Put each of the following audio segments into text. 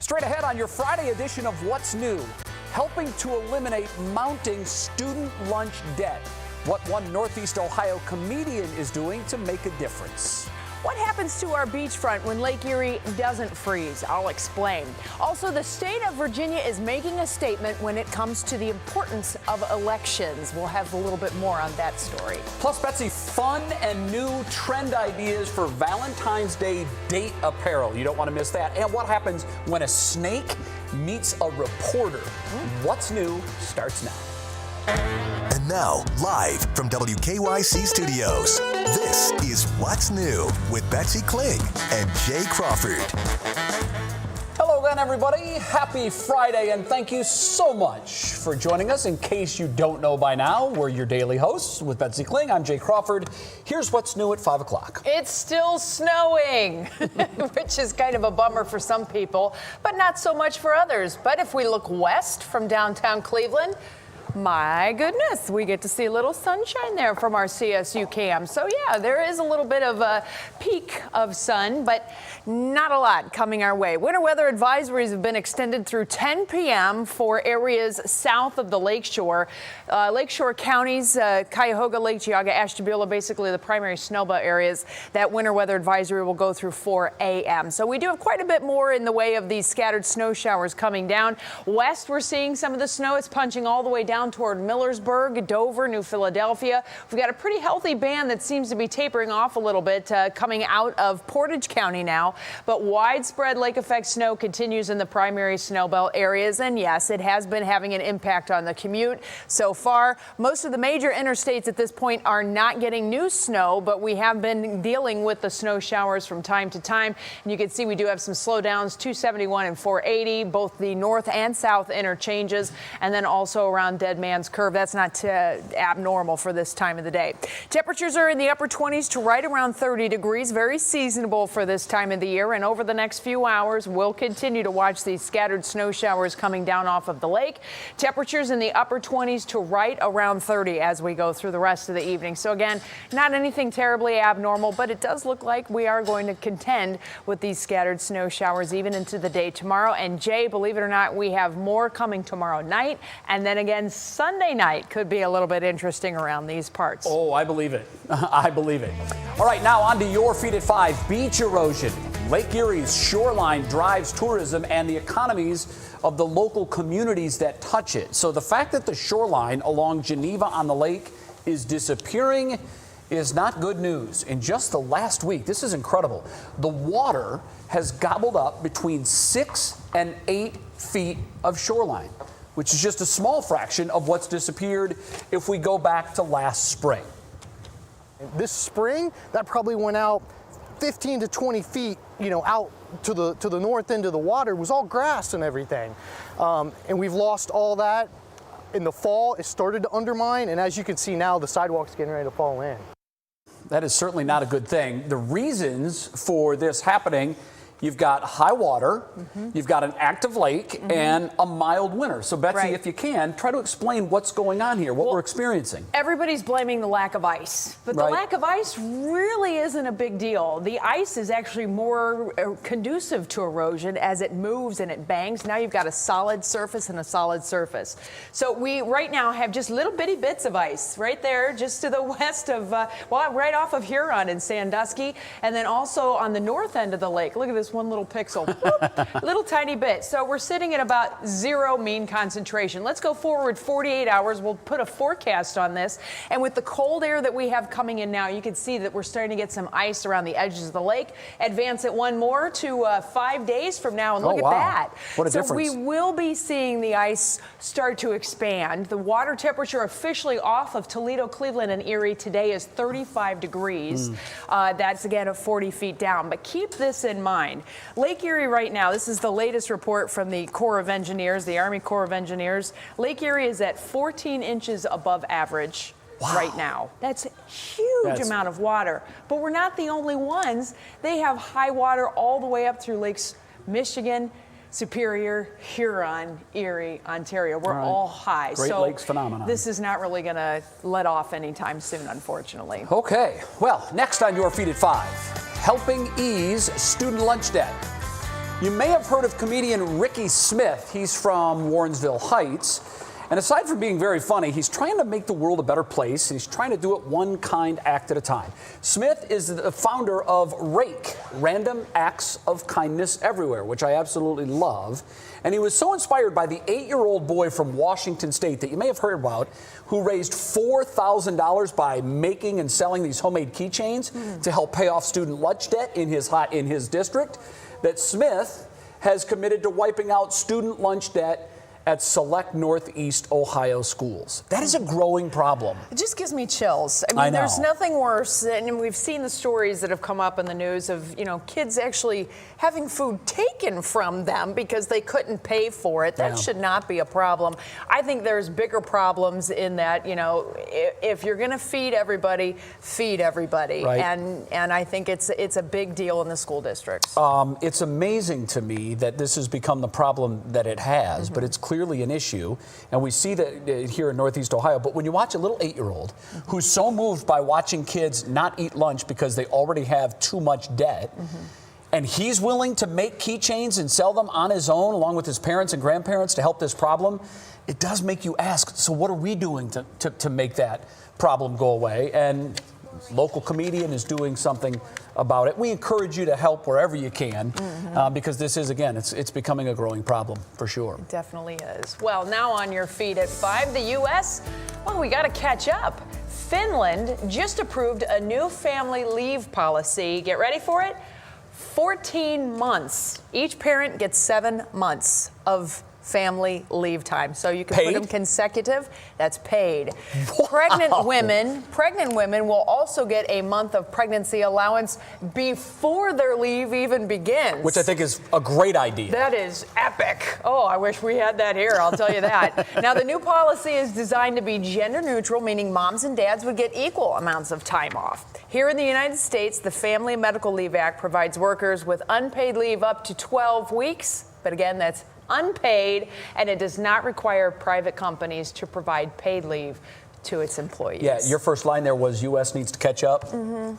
Straight ahead on your Friday edition of What's New, helping to eliminate mounting student lunch debt. What one Northeast Ohio comedian is doing to make a difference. What happens to our beachfront when Lake Erie doesn't freeze? I'll explain. Also, the state of Virginia is making a statement when it comes to the importance of elections. We'll have a little bit more on that story. Plus, Betsy, fun and new trend ideas for Valentine's Day date apparel. You don't want to miss that. And what happens when a snake meets a reporter? What's New starts now. And now, live from WKYC Studios, this is What's New with Betsy Kling and Jay Crawford. Hello again, everybody. Happy Friday, and thank you so much for joining us. In case you don't know by now, we're your daily hosts with Betsy Kling. I'm Jay Crawford. Here's What's New at 5 o'clock. It's still snowing, which is kind of a bummer for some people, but not so much for others. But if we look west from downtown Cleveland, my goodness, we get to see a little sunshine there from our CSU cam. So yeah, there is a little bit of a peak of sun, but not a lot coming our way. Winter weather advisories have been extended through 10 p.m. for areas south of the lakeshore. Lakeshore counties, Cuyahoga, Lake Geauga, Ashtabula, basically the primary snowbelt areas. That winter weather advisory will go through 4 a.m. So we do have quite a bit more in the way of these scattered snow showers coming down. West, we're seeing some of the snow. It's punching all the way down toward Millersburg, Dover, New Philadelphia. We've got a pretty healthy band that seems to be tapering off a little bit coming out of Portage County now. But widespread lake effect snow continues in the primary snowbelt areas. And yes, it has been having an impact on the commute so far. Most of the major interstates at this point are not getting new snow, but we have been dealing with the snow showers from time to time. And you can see we do have some slowdowns, 271 and 480, both the north and south interchanges, and then also around Dead Man's Curve. That's not abnormal for this time of the day. Temperatures are in the upper 20s to right around 30 degrees, very seasonable for this time of the year. And over the next few hours, we'll continue to watch these scattered snow showers coming down off of the lake. Temperatures in the upper 20s to right around 30 as we go through the rest of the evening. So again, not anything terribly abnormal, but it does look like we are going to contend with these scattered snow showers even into the day tomorrow. And Jay, believe it or not, we have more coming tomorrow night. And then again, Sunday night could be a little bit interesting around these parts. Oh, I believe it. I believe it. All right, now on to your feed at 5. Beach erosion. Lake Erie's shoreline drives tourism and the economies of the local communities that touch it. So the fact that the shoreline along Geneva on the lake is disappearing is not good news. In just the last week, this is incredible, the water has gobbled up between 6 and 8 feet of shoreline, which is just a small fraction of what's disappeared if we go back to last spring. This spring, that probably went out 15 to 20 feet, out to the north end of the water. It was all grass and everything. And we've lost all that. In the fall, it started to undermine, and as you can see now, the sidewalk's getting ready to fall in. That is certainly not a good thing. The reasons for this happening: you've got high water, you've got an active lake, and a mild winter. So, Betsy, if you can, try to explain what's going on here, what we're experiencing. Everybody's blaming the lack of ice, but the lack of ice really isn't a big deal. The ice is actually more conducive to erosion as it moves and it bangs. Now you've got a solid surface and a solid surface. So we right now have just little bitty bits of ice right there, just to the west of, right off of Huron in Sandusky, and then also on the north end of the lake. Look at this one little pixel, little tiny bit. So we're sitting at about 0 mean concentration. Let's go forward 48 hours. We'll put a forecast on this. And with the cold air that we have coming in now, you can see that we're starting to get some ice around the edges of the lake. Advance it one more to 5 days from now, and look at that. What a difference. So we will be seeing the ice start to expand. The water temperature officially off of Toledo, Cleveland, and Erie today is 35 degrees. That's again at 40 feet down. But keep this in mind. Lake Erie right now, this is the latest report from the Corps of Engineers, the Army Corps of Engineers. Lake Erie is at 14 inches above average right now. That's a huge amount of water. But we're not the only ones. They have high water all the way up through Lakes Michigan, Superior, Huron, Erie, Ontario. We're all high. Great Lakes phenomenon. This is not really going to let off anytime soon, unfortunately. Okay. Well, next on your feed at 5, helping ease student lunch debt. You may have heard of comedian Ricky Smith. He's from Warrensville Heights. And aside from being very funny, he's trying to make the world a better place, and he's trying to do it one kind act at a time. Smith is the founder of RAKE, Random Acts of Kindness Everywhere, which I absolutely love. And he was so inspired by the 8-year-old boy from Washington State that you may have heard about, who raised $4,000 by making and selling these homemade keychains to help pay off student lunch debt in his district, that Smith has committed to wiping out student lunch debt at select Northeast Ohio schools. That is a growing problem. It just gives me chills. I mean, I know. There's nothing worse, and we've seen the stories that have come up in the news of, kids actually having food taken from them because they couldn't pay for it. That should not be a problem. I think there's bigger problems in that, if you're going to feed everybody, Right. And I think it's a big deal in the school districts. It's amazing to me that this has become the problem that it has, but it's clearly an issue, and we see that here in Northeast Ohio. But when you watch a little 8-year-old who's so moved by watching kids not eat lunch because they already have too much debt, and he's willing to make keychains and sell them on his own along with his parents and grandparents to help this problem, it does make you ask, so what are we doing to make that problem go away? And local comedian is doing something about it. We encourage you to help wherever you can, because this is, again, it's becoming a growing problem for sure. It definitely is. Well, now on your feet at 5, the U.S., we got to catch up. Finland just approved a new family leave policy. Get ready for it. 14 months. Each parent gets 7 months of family leave time. So you can put them consecutive. That's paid. Wow. Pregnant women will also get a month of pregnancy allowance before their leave even begins. Which I think is a great idea. That is epic. Oh, I wish we had that here, I'll tell you that. Now, the new policy is designed to be gender neutral, meaning moms and dads would get equal amounts of time off. Here in the United States, the Family Medical Leave Act provides workers with unpaid leave up to 12 weeks. But again, that's unpaid, and it does not require private companies to provide paid leave to its employees. Yeah, your first line there was U.S. needs to catch up.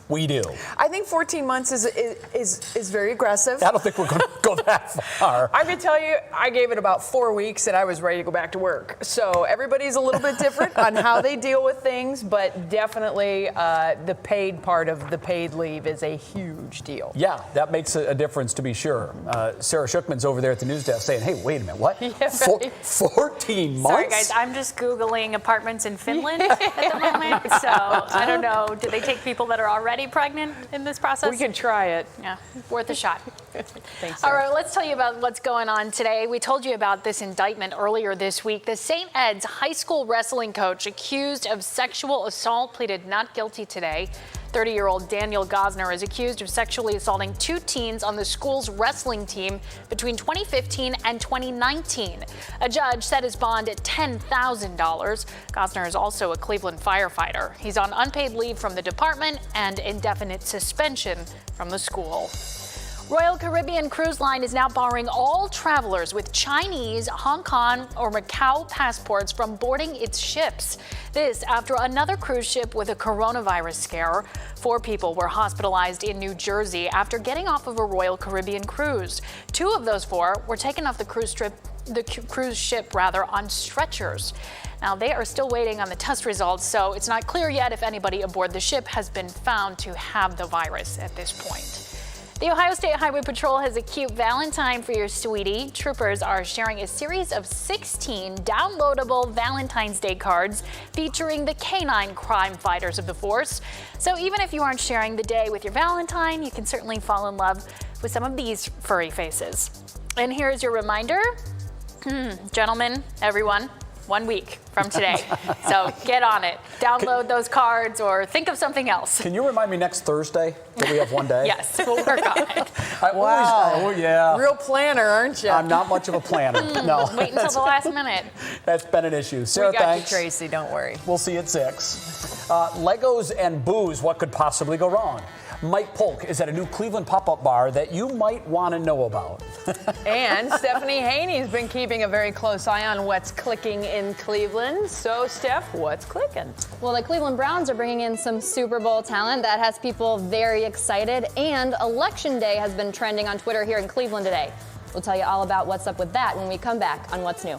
We do. I think 14 months is very aggressive. I don't think we're going to go that far. I can tell you, I gave it about 4 weeks and I was ready to go back to work. So everybody's a little bit different on how they deal with things, but definitely the paid part of the paid leave is a huge deal. Yeah, that makes a difference to be sure. Sarah Shookman's over there at the news desk saying, hey, wait a minute, what? Yeah, right. 14 months? Sorry, guys, I'm just Googling apartments in Finland at the moment, so I don't know. Do they take people that are already pregnant in this process? We can try it. Yeah, worth a shot. Thanks, all right, let's tell you about what's going on today. We told you about this indictment earlier this week. The St. Ed's high school wrestling coach accused of sexual assault pleaded not guilty today. 30-year-old Daniel Gosner is accused of sexually assaulting 2 teens on the school's wrestling team between 2015 and 2019. A judge set his bond at $10,000. Gosner is also a Cleveland firefighter. He's on unpaid leave from the department and indefinite suspension from the school. Royal Caribbean Cruise Line is now barring all travelers with Chinese, Hong Kong, or Macau passports from boarding its ships. This after another cruise ship with a coronavirus scare. 4 people were hospitalized in New Jersey after getting off of a Royal Caribbean cruise. 2 of those 4 were taken off the cruise ship on stretchers. Now, they are still waiting on the test results, so it's not clear yet if anybody aboard the ship has been found to have the virus at this point. The Ohio State Highway Patrol has a cute Valentine for your sweetie. Troopers are sharing a series of 16 downloadable Valentine's Day cards featuring the canine crime fighters of the force. So even if you aren't sharing the day with your Valentine, you can certainly fall in love with some of these furry faces. And here's your reminder. Gentlemen, everyone, 1 week from today. So get on it. Download those cards or think of something else. Can you remind me next Thursday that we have 1 day? Yes, we'll work on it. Oh, yeah. Real planner, aren't you? I'm not much of a planner. No. Wait until the last minute. That's been an issue. Sarah, we got thanks. you, Tracy, don't worry. We'll see you at 6. Legos and booze, what could possibly go wrong? Mike Polk is at a new Cleveland pop-up bar that you might want to know about. And Stephanie Haney's been keeping a very close eye on what's clicking in Cleveland. So, Steph, what's clicking? Well, the Cleveland Browns are bringing in some Super Bowl talent that has people very excited, and Election Day has been trending on Twitter here in Cleveland today. We'll tell you all about what's up with that when we come back on What's New.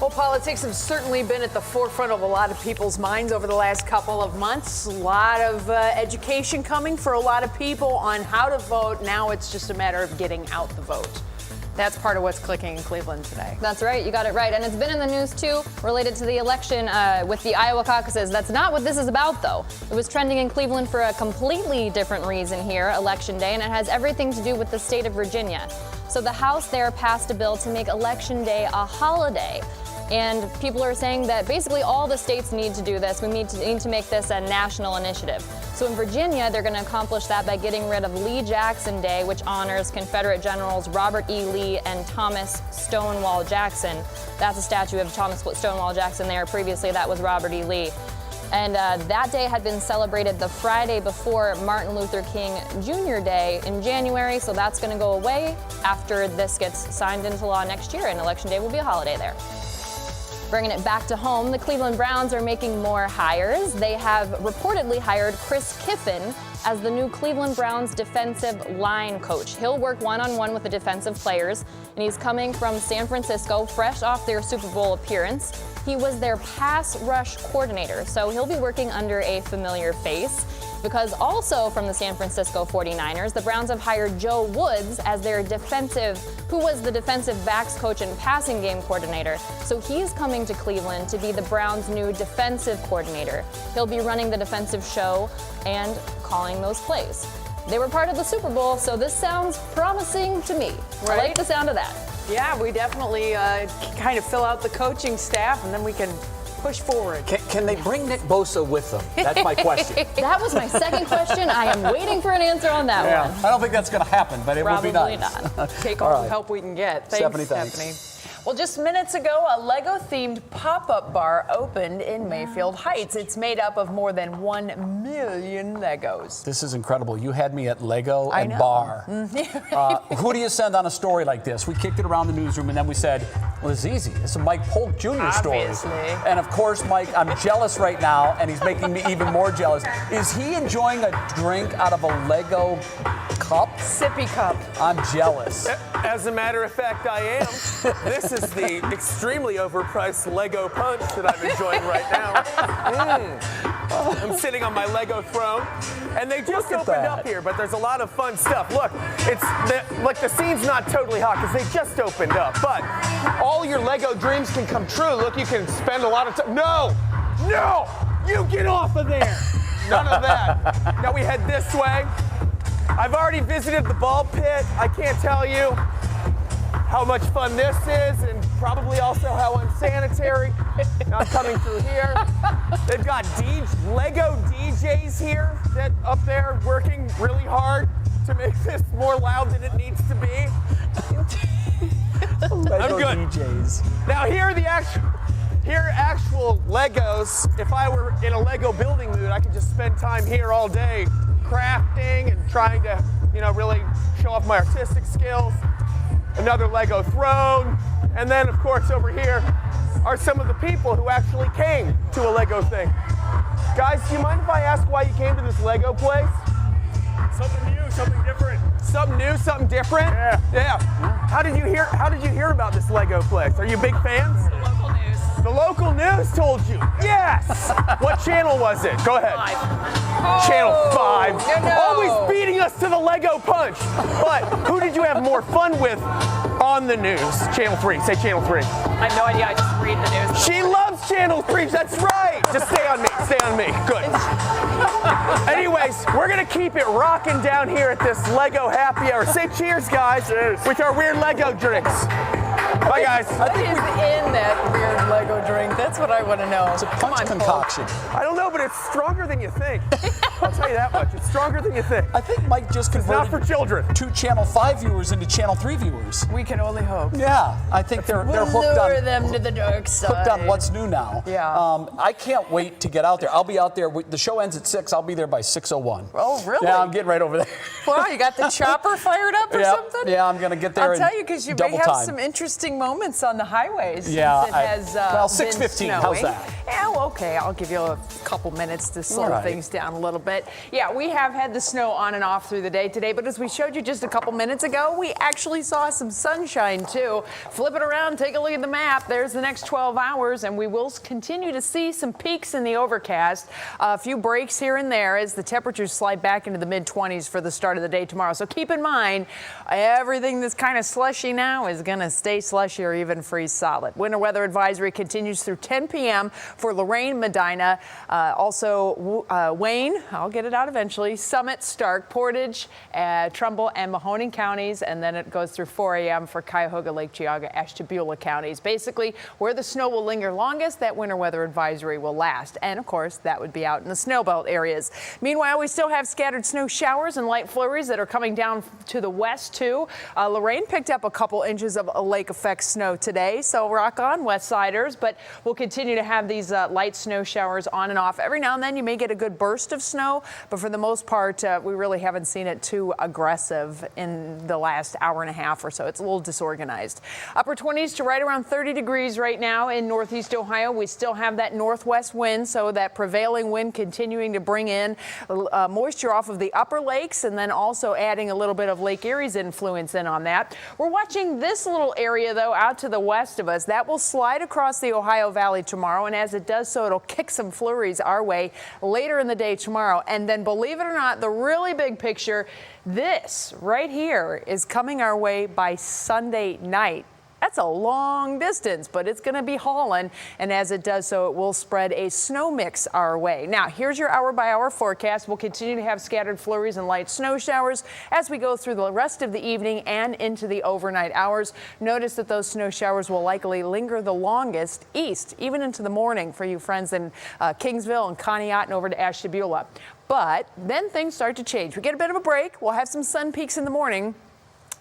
Well, politics have certainly been at the forefront of a lot of people's minds over the last couple of months. A lot of education coming for a lot of people on how to vote. Now it's just a matter of getting out the vote. That's part of what's clicking in Cleveland today. That's right, you got it right. And it's been in the news too, related to the election with the Iowa caucuses. That's not what this is about, though. It was trending in Cleveland for a completely different reason here, Election Day, and it has everything to do with the state of Virginia. So the House there passed a bill to make Election Day a holiday. And people are saying that basically all the states need to do this. We need to make this a national initiative. So in Virginia, they're going to accomplish that by getting rid of Lee Jackson Day, which honors Confederate generals Robert E. Lee and Thomas Stonewall Jackson. That's a statue of Thomas Stonewall Jackson there. Previously, that was Robert E. Lee. And that day had been celebrated the Friday before Martin Luther King Jr. Day in January. So that's going to go away after this gets signed into law next year, and Election Day will be a holiday there. Bringing it back to home, the Cleveland Browns are making more hires. They have reportedly hired Chris Kiffin as the new Cleveland Browns defensive line coach. He'll work one-on-one with the defensive players, and he's coming from San Francisco, fresh off their Super Bowl appearance. He was their pass rush coordinator, so he'll be working under a familiar face. Because also from the San Francisco 49ers, the Browns have hired Joe Woods as their who was the defensive backs coach and passing game coordinator. So he's coming to Cleveland to be the Browns' new defensive coordinator. He'll be running the defensive show and calling those plays. They were part of the Super Bowl, so this sounds promising to me. Right? I like the sound of that. Yeah, we definitely kind of fill out the coaching staff, and then we can push forward. Can they bring Nick Bosa with them? That's my question. That was my second question. I am waiting for an answer on that one. I don't think that's going to happen, but it Probably would be nice. Not. Take all the help we can get. Thanks, Stephanie. Stephanie. Well, just minutes ago, a Lego-themed pop-up bar opened in Mayfield Heights. It's made up of more than 1 million Legos. This is incredible. You had me at Lego I and know. bar. Who do you send on a story like this? We kicked it around the newsroom, and then we said, well, this is easy. It's a Mike Polk Jr. story. Obviously. And of course, Mike, I'm jealous right now, and he's making me even more jealous. Is he enjoying a drink out of a Lego cup? Sippy cup. I'm jealous. As a matter of fact, I am. This is the extremely overpriced Lego punch that I'm enjoying right now. I'm sitting on my Lego throne, and they just opened up here, but there's a lot of fun stuff. Look, the scene's not totally hot because they just opened up, but all your Lego dreams can come true. Look, you can spend a lot of time. No, you get off of there. None of that. Now we head this way. I've already visited the ball pit. I can't tell you how much fun this is, and probably also how unsanitary. Not coming through here. They've got Lego DJs here that up there working really hard to make this more loud than it needs to be. Lego I'm good. DJs. Now here are actual Legos. If I were in a Lego building mood, I could just spend time here all day crafting and trying to, really show off my artistic skills. Another Lego throne. And then, of course, over here are some of the people who actually came to a Lego thing. Guys, do you mind if I ask why you came to this Lego place? Something new, something different. Something new, something different? Yeah. How did you hear about this Lego place? Are you big fans? The local news. The local news told you. Yes. What channel was it? Go ahead. 5. Channel 5. No. Always beating us to the Lego punch. But who did you have more fun with on the news? Channel 3. Say Channel 3. I have no idea. I just read the news. She loves Channel 3. That's right. Just stay on me. Stay on me. Good. Anyways, we're going to keep it rocking down here at this Lego happy hour. Say cheers, guys, with our weird Lego drinks. Bye, guys. What is in that weird Lego drink? That's what I want to know. It's a punch concoction. I don't know, but it's stronger than you think. I'll tell you that much. It's stronger than you think. I think Mike just It's not converted for children. 2 Channel 5 viewers into Channel 3 viewers. We can only hope. Yeah, I think they're We'll hooked lure on them to the dark side. hooked on what's new now. Yeah. I can't wait to get out there. I'll be out there. The show ends at 6. I'll be there by 6:01. Oh, really? Yeah, I'm getting right over there. Wow, you got the chopper fired up or Yep. something? Yeah, I'm gonna get there. I'll in tell you, because you may double have time. some interesting moments on the highways. Yeah, since it has, well, been 6:15, how's snowing. that? Yeah, well, okay, I'll give you a couple minutes to slow All right. things down a little bit. Yeah, we have had the snow on and off through the day today, but as we showed you just a couple minutes ago, we actually saw some sunshine too. Flip it around, take a look at the map. There's the next 12 hours, and we will continue to see some peaks in the overcast. A few breaks here and there as the temperatures slide back into the mid-20s for the start of the day tomorrow. So keep in mind, everything that's kind of slushy now is going to stay slushy or even freeze solid. Winter weather advisory continues through 10 p.m. for Lorain, Medina, also Wayne, I'll get it out eventually, Summit, Stark, Portage, Trumbull, and Mahoning counties, and then it goes through 4 a.m. for Cuyahoga, Lake Geauga, Ashtabula counties. Basically, where the snow will linger longest, that winter weather advisory will last. And of course, that would be out in the snowbelt areas. Meanwhile, we still have scattered snow showers and light flurries that are coming down to the west too. Lorain picked up a couple inches of lake effect snow today, so rock on, West Siders, but we'll continue to have these light snow showers on and off. Every now and then you may get a good burst of snow, but for the most part, we really haven't seen it too aggressive in the last hour and a half or so. It's a little disorganized. Upper 20s to right around 30 degrees right now in northeast Ohio. We still have that northwest wind, so that prevailing wind continuing to bring in moisture off of the upper lakes, and then also adding a little bit of Lake Erie's influence in on that. We're watching this little area, though, out to the west of us. That will slide across the Ohio Valley tomorrow, and as it does so, it'll kick some flurries our way later in the day tomorrow. And then, believe it or not, the really big picture, this right here is coming our way by Sunday night. That's a long distance, but it's going to be hauling, and as it does so, it will spread a snow mix our way. Now, here's your hour-by-hour forecast. We'll continue to have scattered flurries and light snow showers as we go through the rest of the evening and into the overnight hours. Notice that those snow showers will likely linger the longest east, even into the morning for you friends in Kingsville and Conneaut and over to Ashtabula. But then things start to change. We get a bit of a break. We'll have some sun peaks in the morning.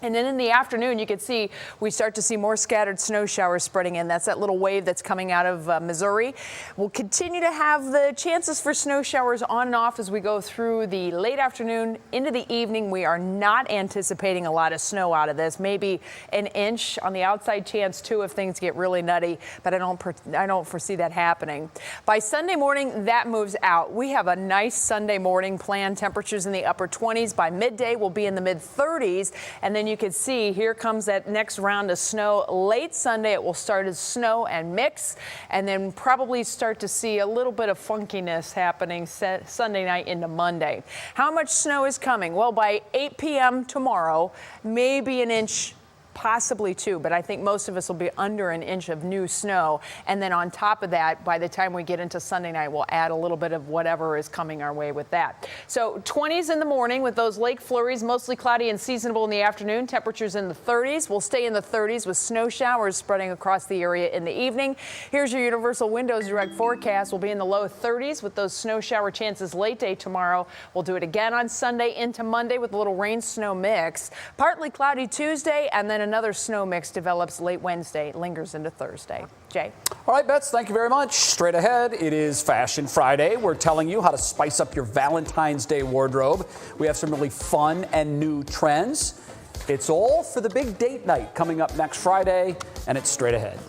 And then in the afternoon, you can see we start to see more scattered snow showers spreading in. That's that little wave that's coming out of Missouri. We'll continue to have the chances for snow showers on and off as we go through the late afternoon into the evening. We are not anticipating a lot of snow out of this. Maybe an inch on the outside chance too if things get really nutty, but I don't foresee that happening. By Sunday morning, that moves out. We have a nice Sunday morning planned. Temperatures in the upper 20s. By midday, we'll be in the mid 30s, and then you can see here comes that next round of snow. Late Sunday, it will start as snow and mix, and then probably start to see a little bit of funkiness happening Sunday night into Monday. How much snow is coming? Well, by 8 p.m. tomorrow, maybe an inch, possibly two, but I think most of us will be under an inch of new snow. And then on top of that, by the time we get into Sunday night, we'll add a little bit of whatever is coming our way with that. So 20s in the morning with those lake flurries, mostly cloudy and seasonable in the afternoon. Temperatures in the 30s. We'll stay in the 30s with snow showers spreading across the area in the evening. Here's your Universal Windows Direct forecast. We'll be in the low 30s with those snow shower chances late day tomorrow. We'll do it again on Sunday into Monday with a little rain snow mix. Partly cloudy Tuesday, and then another snow mix develops late Wednesday, lingers into Thursday. Jay. All right, Bets, thank you very much. Straight ahead, it is Fashion Friday. We're telling you how to spice up your Valentine's Day wardrobe. We have some really fun and new trends. It's all for the big date night coming up next Friday, and it's straight ahead.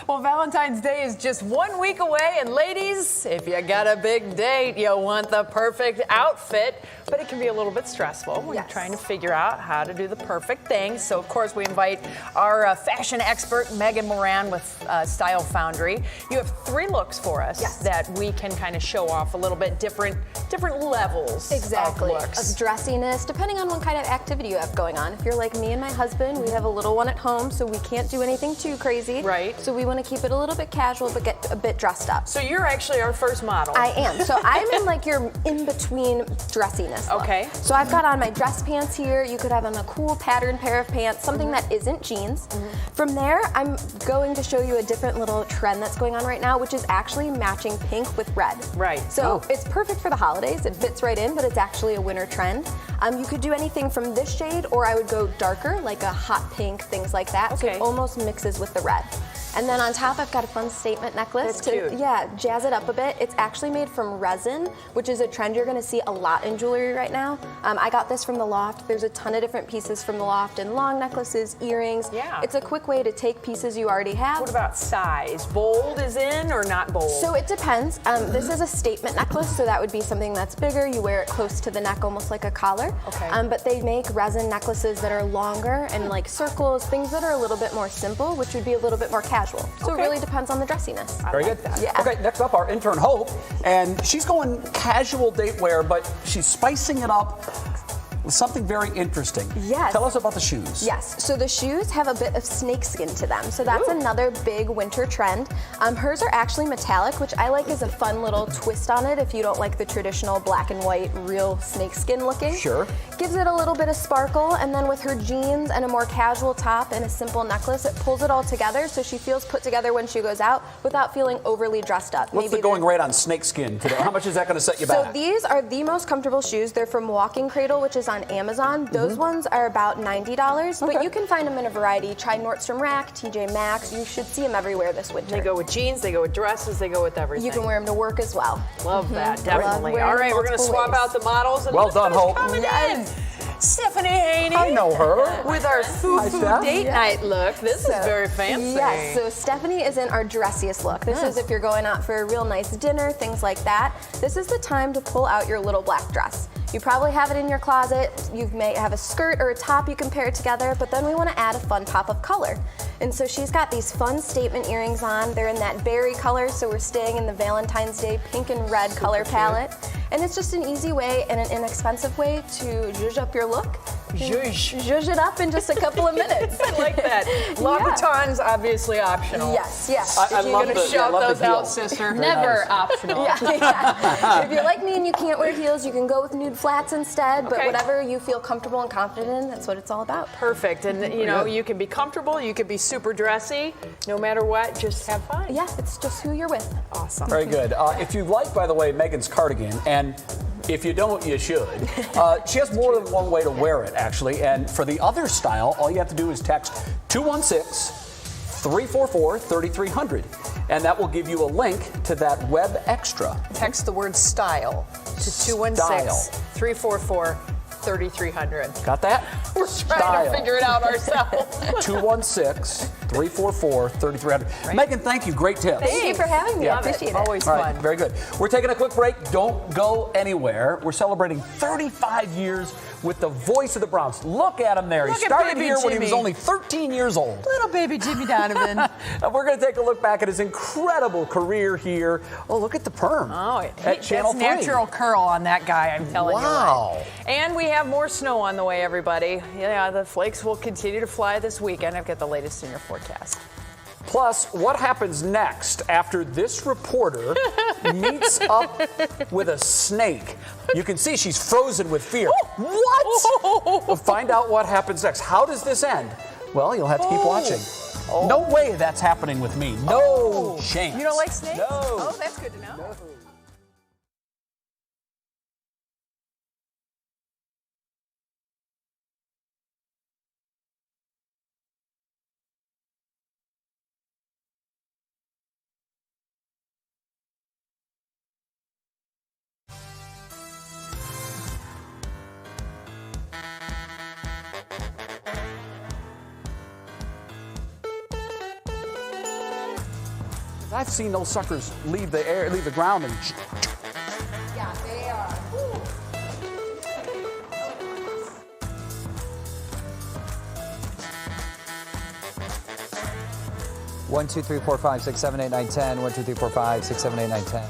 Well, Valentine's Day is just 1 week away, and ladies, if you got a big date, you want the perfect outfit, but it can be a little bit stressful when you're trying to figure out how to do the perfect thing. So, of course, we invite our fashion expert, Megan Moran with Style Foundry. You have 3 looks for us that we can kind of show off a little bit different levels exactly of looks. Of dressiness, depending on what kind of activity you have going on. If you're like me and my husband, we have a little one at home, so we can't do anything too crazy. Right. So we want to want to keep it a little bit casual, but get a bit dressed up. So you're actually our first model. I am. So I'm in like your in-between dressiness look. Okay. So I've got on my dress pants here. You could have on a cool patterned pair of pants, something that isn't jeans. From there, I'm going to show you a different little trend that's going on right now, which is actually matching pink with red. Right. So it's perfect for the holidays. It fits right in, but it's actually a winter trend. You could do anything from this shade, or I would go darker, like a hot pink, things like that. So Okay. it almost mixes with the red. And then on top, I've got a fun statement necklace That's to cute. jazz it up a bit. It's actually made from resin, which is a trend you're gonna see a lot in jewelry right now. I got this from the Loft. There's a ton of different pieces from the Loft, and long necklaces, earrings. Yeah. It's a quick way to take pieces you already have. What about size? Bold is in or not bold? So it depends. This is a statement necklace, so that would be something that's bigger. You wear it close to the neck, almost like a collar. Okay. But they make resin necklaces that are longer and like circles, things that are a little bit more simple, which would be a little bit more casual. So Okay. it really depends on the dressiness. Very good. Yeah. Okay, next up, our intern Hope, and she's going casual date wear, but she's spicing it up with something very interesting. Yes. Tell us about the shoes. Yes, so the shoes have a bit of snakeskin to them, so that's another big winter trend. Hers are actually metallic, which I like as a fun little twist on it if you don't like the traditional black and white, real snakeskin looking. Sure. Gives it a little bit of sparkle, and then with her jeans and a more casual top and a simple necklace, it pulls it all together so she feels put together when she goes out without feeling overly dressed up. What's the going rate on snakeskin today? How much is that going to set you back? So these are the most comfortable shoes. They're from Walking Cradle, which is on Amazon. Those ones are about $90, but you can find them in a variety. Try Nordstrom Rack, TJ Maxx. You should see them everywhere this winter. They go with jeans, they go with dresses, they go with everything. You can wear them to work as well. Love that, definitely. wearing All right, we're going to multiple swap ways. out the models. And Well look done, who's Hope. coming Yes. in. Stephanie Haney. I know her. With our foo-foo Steph. date night look. This is very fancy. Yes, so Stephanie is in our dressiest look. This is if you're going out for a real nice dinner, things like that. This is the time to pull out your little black dress. You probably have it in your closet. You may have a skirt or a top you can pair together, but then we want to add a fun pop of color. And so she's got these fun statement earrings on. They're in that berry color, so we're staying in the Valentine's Day pink and red color palette. And it's just an easy way and an inexpensive way to zhuzh up your look. Zhuzh it up in just a couple of minutes. I like that. Louboutin's obviously optional. Yes, yes. I If you're love going the- to shout I love the those out, heels. sister. Never optional. Yeah. If you're like me and you can't wear heels, you can go with nude flats instead, but Okay. whatever you feel comfortable and confident in, that's what it's all about. Perfect. And, you know, you can be comfortable, you can be super dressy. No matter what, just have fun. Yeah, it's just who you're with. Awesome. Very good. If you like, by the way, Megan's cardigan, and if you don't, you should. She has more than one way to wear it, actually. And for the other style, all you have to do is text 216-344-3300. And that will give you a link to that web extra. Text the word style to 216-344-3300. Got that? We're trying to figure it out ourselves. 216-344-3300. Megan, thank you. Great tips. Thank you for having me. I Love it. appreciate it. Always All right, fun. very good. We're taking a quick break. Don't go anywhere. We're celebrating 35 years with the voice of the Browns. Look at him there. Look He at started baby here when he was Jimmy. only 13 years old. Little baby Jimmy Donovan. And we're going to take a look back at his incredible career here. Oh, look at the perm. Oh, at Channel 3. that's natural curl on that guy, I'm telling you. Wow. Right. And we have more snow on the way, everybody. Yeah, the flakes will continue to fly this weekend. I've got the latest in your forecast. Plus, what happens next after this reporter meets up with a snake? You can see she's frozen with fear. What? We'll find out what happens next. How does this end? Well, you'll have to keep watching. No way that's happening with me. No chance. You don't like snakes? No. Oh, that's good to know. I've seen those suckers leave the ground and Yeah, they are. 1, 2, 3, 4, 5, 6, 7, 8, 9, 10. 1, 2, 3, 4, 5, 6, 7, 8, 9, 10.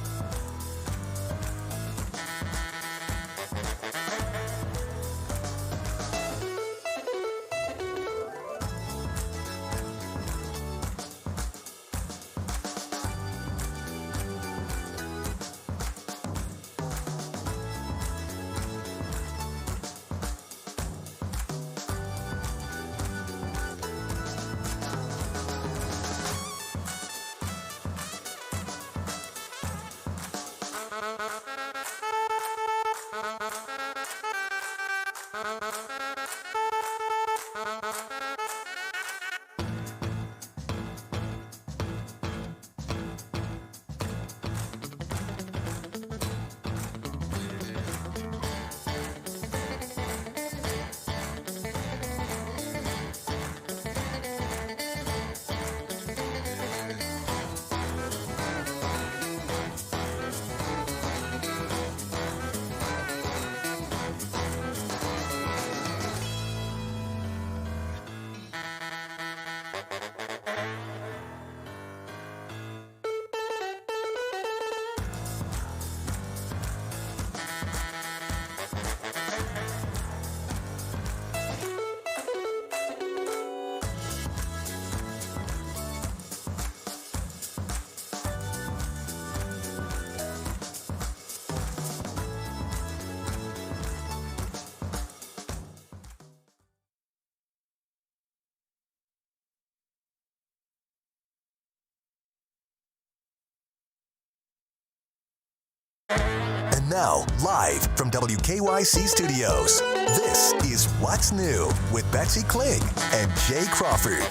now, live from WKYC Studios, this is What's New with Betsy Kling and Jay Crawford.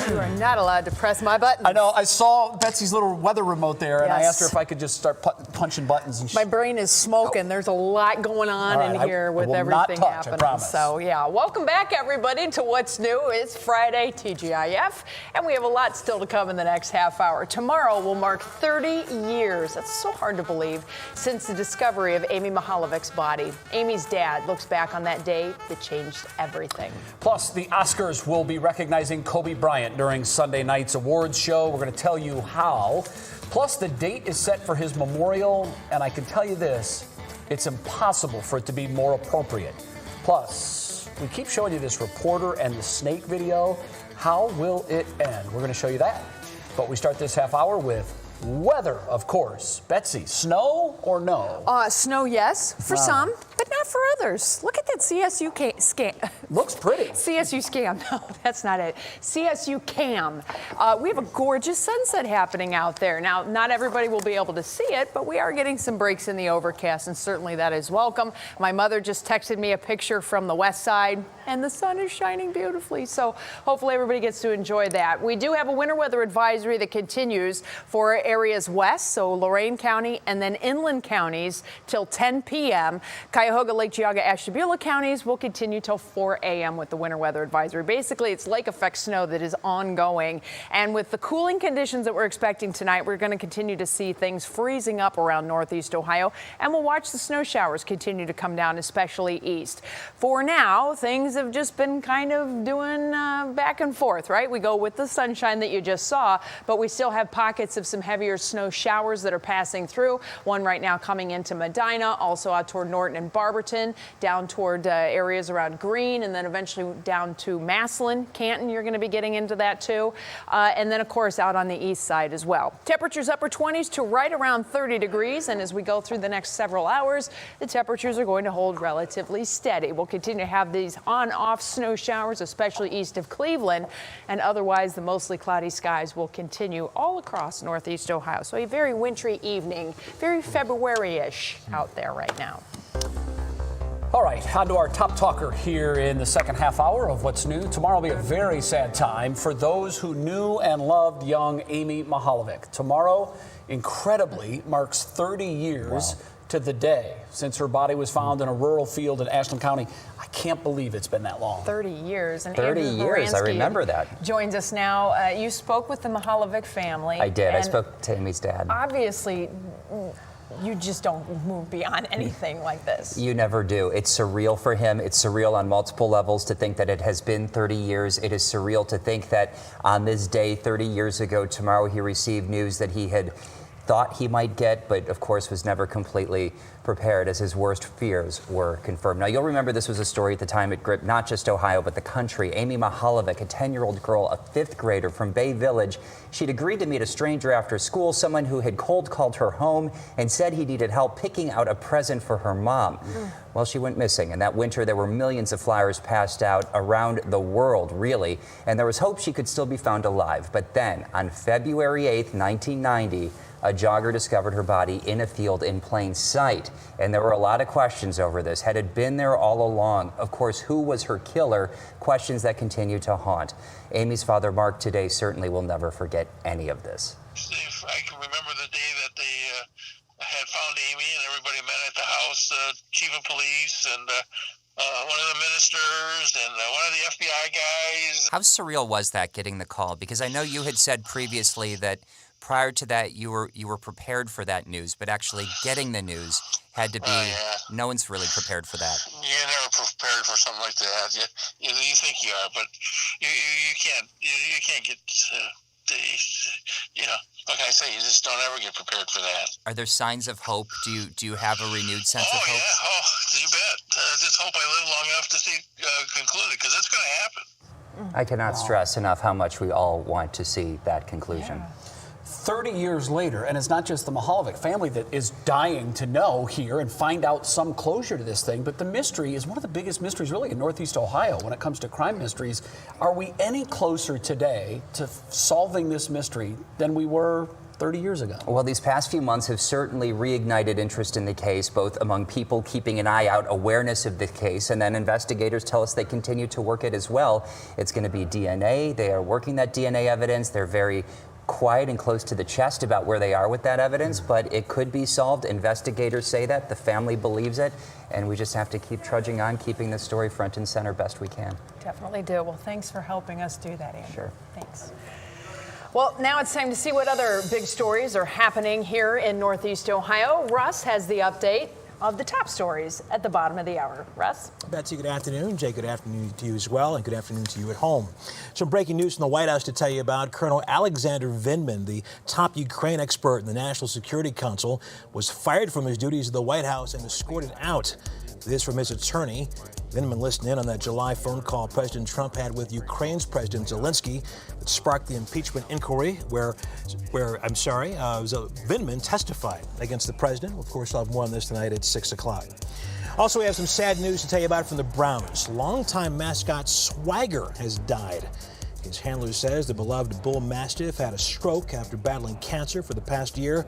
You are not allowed to press my button. I know. I saw Betsy's little weather remote there, and I Yes. asked her if I could just start punching buttons. And My brain is smoking. There's a lot going on All right, in here with I will not everything touch, I happening. promise. So yeah, welcome back everybody to What's New. It's Friday, TGIF, and we have a lot still to come in the next half hour. Tomorrow will mark 30 years. That's so hard to believe since the discovery of Amy Mihaljevic's body. Amy's dad looks back on that day that changed everything. Plus, the Oscars will be recognizing Kobe Bryant during Sunday night's awards show. We're going to tell you how. Plus, the date is set for his memorial, and I can tell you this, it's impossible for it to be more appropriate. Plus, we keep showing you this reporter and the snake video. How will it end? We're going to show you that. But we start this half hour with weather, of course. Betsy, snow or no? Snow, yes, for some, but not for others. Look at that CSU scan. Looks pretty. CSU scam. No, that's not it. CSU cam. We have a gorgeous sunset happening out there. Now, not everybody will be able to see it, but we are getting some breaks in the overcast, and certainly that is welcome. My mother just texted me a picture from the west side, and the sun is shining beautifully. So hopefully everybody gets to enjoy that. We do have a winter weather advisory that continues for areas west, so Lorain County and then inland counties till 10 p.m. Cuyahoga, Lake Geauga, Ashtabula counties will continue till 4 a.m. with the winter weather advisory. Basically, it's lake effect snow that is ongoing. And with the cooling conditions that we're expecting tonight, we're going to continue to see things freezing up around northeast Ohio. And we'll watch the snow showers continue to come down, especially east. For now, things have just been kind of doing back and forth, right? We go with the sunshine that you just saw, but we still have pockets of some heavier snow showers that are passing through. One right now coming into Medina, also out toward Norton and Barberton, down toward areas around Greene, and then eventually down to Massillon, Canton. You're going to be getting into that too. And then, of course, out on the east side as well. Temperatures upper 20s to right around 30 degrees. And as we go through the next several hours, the temperatures are going to hold relatively steady. We'll continue to have these on-off snow showers, especially east of Cleveland. And otherwise, the mostly cloudy skies will continue all across northeast Ohio. So a very wintry evening, very February-ish out there right now. All right, on to our top talker here in the second half hour of What's New. Tomorrow will be a very sad time for those who knew and loved young Amy Mihaljevic. Tomorrow, incredibly, marks 30 years to the day since her body was found in a rural field in Ashland County. I can't believe it's been that long. 30 years. And 30 Andrew years, I Baranski remember that. joins us now. You spoke with the Mihaljevic family. I did. I and spoke to Amy's dad. Obviously, you just don't move beyond anything like this. You never do. It's surreal for him. It's surreal on multiple levels to think that it has been 30 years. It is surreal to think that on this day 30 years ago tomorrow he received news that he had thought he might get, but of course was never completely prepared as his worst fears were confirmed. Now, you'll remember this was a story at the time it gripped not just Ohio, but the country. Amy Mihaljevic, a 10-year-old girl, a fifth grader from Bay Village. She'd agreed to meet a stranger after school, someone who had cold called her home and said he needed help picking out a present for her mom. Well, she went missing, and that winter there were millions of flowers passed out around the world, really, and there was hope she could still be found alive. But then, on February 8th, 1990, a jogger discovered her body in a field in plain sight. And there were a lot of questions over this. Had it been there all along? Of course, who was her killer? Questions that continue to haunt. Amy's father, Mark, today certainly will never forget any of this. If I can remember the day that they had found Amy and everybody met at the house, chief of police and one of the ministers and one of the FBI guys. How surreal was that, getting the call? Because I know you had said previously that prior to that you were prepared for that news, but actually getting the news had to be, no one's really prepared for that. You're never prepared for something like that. You think you are, but you can't get, like I say, you just don't ever get prepared for that. Are there signs of hope? Do you have a renewed sense of hope? Yeah, you bet. Just hope I live long enough to see concluded, because it's going to happen. I cannot stress enough how much we all want to see that conclusion. 30 years later, and it's not just the Mihaljevic family that is dying to know here and find out some closure to this thing, but the mystery is one of the biggest mysteries really in Northeast Ohio when it comes to crime mysteries. Are we any closer today to solving this mystery than we were 30 years ago. Well, these past few months have certainly reignited interest in the case, both among people keeping an eye out, awareness of the case, and then investigators tell us they continue to work it as well. It's going to be DNA. They are working that DNA evidence. They're very quiet and close to the chest about where they are with that evidence, but it could be solved. Investigators say that. The family believes it, and we just have to keep trudging on, keeping this story front and center best we can. Definitely do. Well, thanks for helping us do that, Andrew. Sure. Thanks. Well, now it's time to see what other big stories are happening here in Northeast Ohio. Russ has the update of the top stories at the bottom of the hour. Russ? Betsy, good afternoon. Jay, good afternoon to you as well, and good afternoon to you at home. Some breaking news from the White House to tell you about. Colonel Alexander Vindman, the top Ukraine expert in the National Security Council, was fired from his duties at the White House and escorted out. This from his attorney. Vindman listened in on that July phone call President Trump had with Ukraine's President Zelensky that sparked the impeachment inquiry where Vindman testified against the president. Of course, I'll have more on this tonight at 6 o'clock. Also, we have some sad news to tell you about from the Browns. Longtime mascot Swagger has died. His handler says the beloved Bull Mastiff had a stroke after battling cancer for the past year.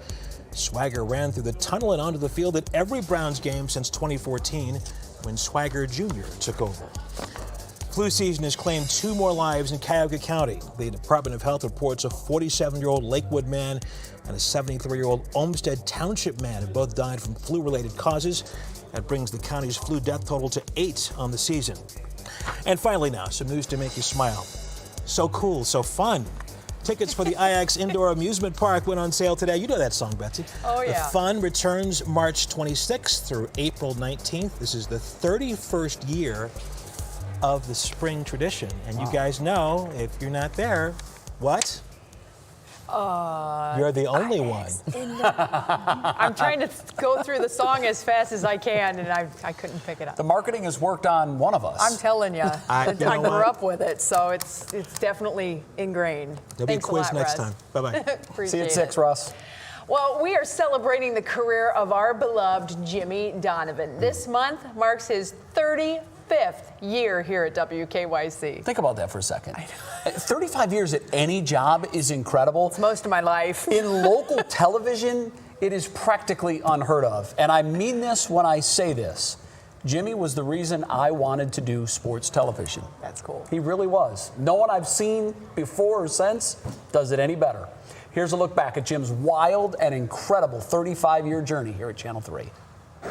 Swagger ran through the tunnel and onto the field at every Browns game since 2014 when Swagger Jr. took over. Flu season has claimed 2 more lives in Cuyahoga County. The Department of Health reports a 47-year-old Lakewood man and a 73-year-old Olmsted Township man have both died from flu-related causes. That brings the county's flu death total to 8 on the season. And finally now, some news to make you smile. So cool, so fun. Tickets for the IX Indoor Amusement Park went on sale today. You know that song, Betsy. Oh, yeah. The fun returns March 26th through April 19th. This is the 31st year of the spring tradition. And you guys know, if you're not there, what? You're the only one. I'm trying to go through the song as fast as I can, and I couldn't pick it up. The marketing has worked on one of us. I'm telling you, I grew what? up with it, so it's definitely ingrained. There'll be a Thanks quiz lot, next Russ. time. Bye-bye. Appreciate See you at it. 6, Russ. Well, we are celebrating the career of our beloved Jimmy Donovan. This month marks his 35th year here at WKYC. Think about that for a second. 35 years at any job is incredible. It's most of my life. In local television, it is practically unheard of. And I mean this when I say this. Jimmy was the reason I wanted to do sports television. That's cool. He really was. No one I've seen before or since does it any better. Here's a look back at Jim's wild and incredible 35-year journey here at Channel 3.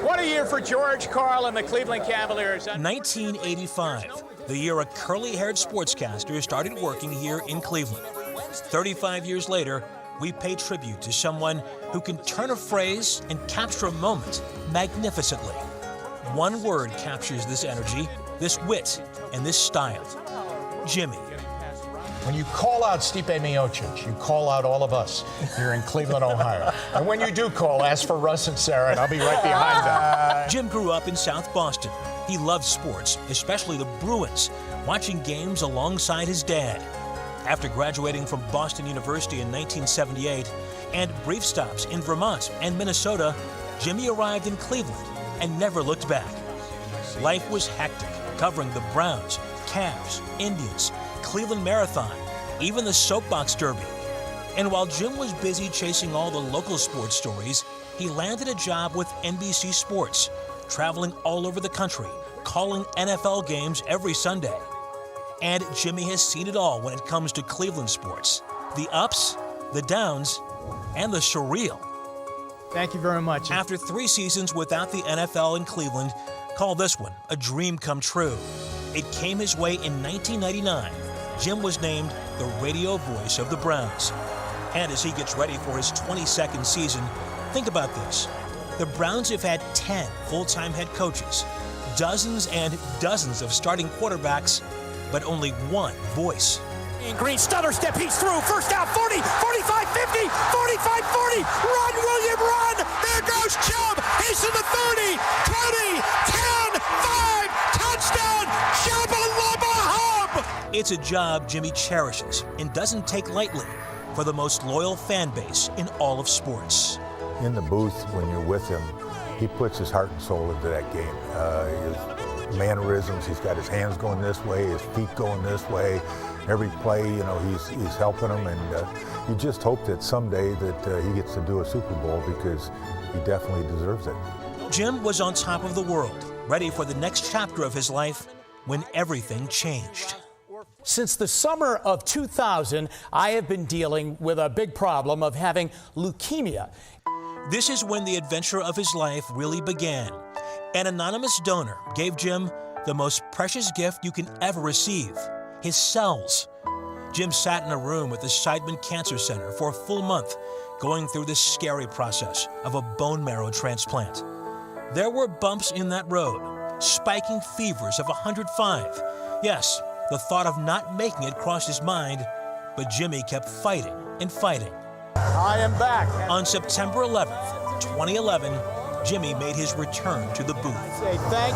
What a year for George Karl and the Cleveland Cavaliers. 1985, the year a curly-haired sportscaster started working here in Cleveland. 35 years later, we pay tribute to someone who can turn a phrase and capture a moment magnificently. One word captures this energy, this wit, and this style. Jimmy. When you call out Stipe Miocic, you call out all of us here in Cleveland, Ohio. And when you do call, ask for Russ and Sarah, and I'll be right behind them. Jim grew up in South Boston. He loved sports, especially the Bruins, watching games alongside his dad. After graduating from Boston University in 1978 and brief stops in Vermont and Minnesota, Jimmy arrived in Cleveland and never looked back. Life was hectic, covering the Browns, Cavs, Indians, Cleveland Marathon, even the Soapbox Derby. And while Jim was busy chasing all the local sports stories, he landed a job with NBC Sports, traveling all over the country, calling NFL games every Sunday. And Jimmy has seen it all when it comes to Cleveland sports. The ups, the downs, and the surreal. Thank you very much. After 3 seasons without the NFL in Cleveland, call this one a dream come true. It came his way in 1999. Jim was named the radio voice of the Browns. And as he gets ready for his 22nd season, think about this. The Browns have had 10 full-time head coaches, dozens and dozens of starting quarterbacks, but only one voice. Green stutter step, he's through. First down, 40, 45, 50, 45, 40. Run, William, run. There goes Chubb. He's to the 30, 20, 10, 5. Touchdown, Shabba-lubba hub. It's a job Jimmy cherishes and doesn't take lightly for the most loyal fan base in all of sports. In the booth, when you're with him, he puts his heart and soul into that game. His mannerisms, he's got his hands going this way, his feet going this way. every play, you know, he's helping them, and you just hope that someday that he gets to do a Super Bowl, because he definitely deserves it. Jim was on top of the world, ready for the next chapter of his life when everything changed. Since the summer of 2000, I have been dealing with a big problem of having leukemia. This is when the adventure of his life really began. An anonymous donor gave Jim the most precious gift you can ever receive, his cells. Jim sat in a room at the Seidman Cancer Center for a full month, going through the scary process of a bone marrow transplant. There were bumps in that road, spiking fevers of 105. Yes, the thought of not making it crossed his mind, but Jimmy kept fighting and fighting. I am back. On September 11th, 2011, Jimmy made his return to the booth. I say thank